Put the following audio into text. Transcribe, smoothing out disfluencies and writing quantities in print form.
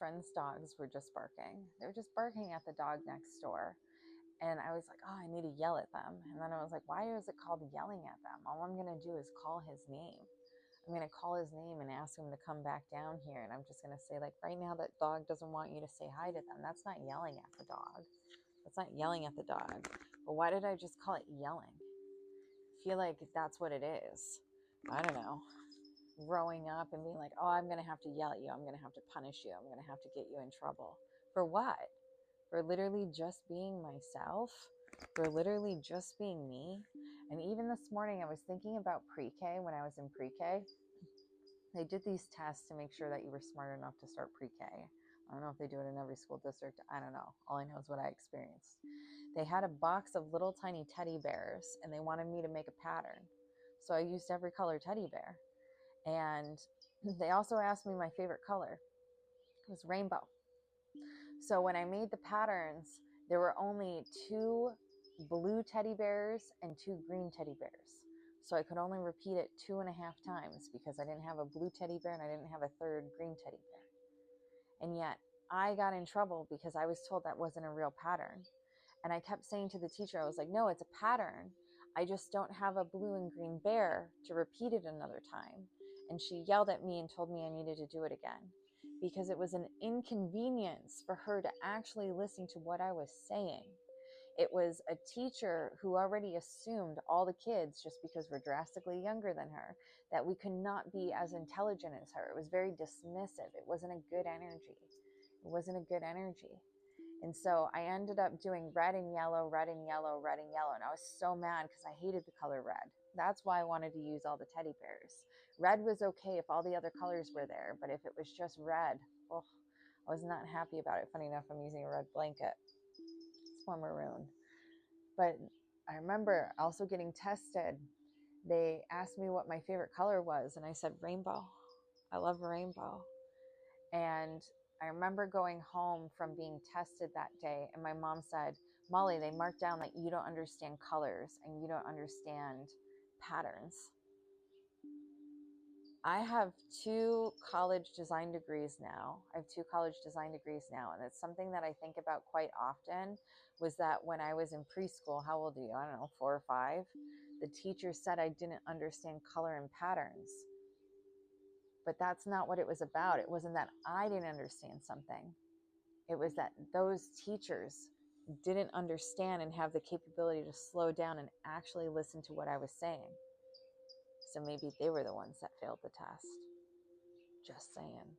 friend's dogs were just barking. They were just barking at the dog next door. And I was like, oh, I need to yell at them. And then I was like, why is it called yelling at them? All I'm going to do is call his name. I'm going to call his name and ask him to come back down here. And I'm just going to say, like, right now that dog doesn't want you to say hi to them. That's not yelling at the dog. That's not yelling at the dog. But why did I just call it yelling? I feel like that's what it is. I don't know. Growing up and being like, oh, I'm going to have to yell at you. I'm going to have to punish you. I'm going to have to get you in trouble. For what? For literally just being myself, for literally just being me. And even this morning, I was thinking about pre-K. When I was in pre-K, they did these tests to make sure that you were smart enough to start pre-K. I don't know if they do it in every school district. I don't know. All I know is what I experienced. They had a box of little tiny teddy bears, and they wanted me to make a pattern. So I used every color teddy bear. And they also asked me my favorite color. It was rainbow. So when I made the patterns, there were only 2 blue teddy bears and 2 green teddy bears. So I could only repeat it 2.5 times because I didn't have a blue teddy bear and I didn't have a 3rd green teddy bear. And yet I got in trouble because I was told that wasn't a real pattern. And I kept saying to the teacher, I was like, no, it's a pattern. I just don't have a blue and green bear to repeat it another time. And she yelled at me and told me I needed to do it again because it was an inconvenience for her to actually listen to what I was saying. It was a teacher who already assumed all the kids, just because we're drastically younger than her, that we could not be as intelligent as her. It was very dismissive. It wasn't a good energy. It wasn't a good energy. And so I ended up doing red and yellow, red and yellow, red and yellow. And I was so mad because I hated the color red. That's why I wanted to use all the teddy bears. Red was okay if all the other colors were there. But if it was just red, oh, I was not happy about it. Funny enough, I'm using a red blanket. It's more maroon. But I remember also getting tested. They asked me what my favorite color was. And I said rainbow. I love rainbow. And I remember going home from being tested that day, and my mom said, Molly, they marked down that you don't understand colors and you don't understand patterns. I have 2 college design degrees now. And it's something that I think about quite often, was that when I was in preschool, how old are you? I don't know, 4 or 5. The teacher said I didn't understand color and patterns. But that's not what it was about. It wasn't that I didn't understand something. It was that those teachers didn't understand and have the capability to slow down and actually listen to what I was saying. So maybe they were the ones that failed the test. Just saying.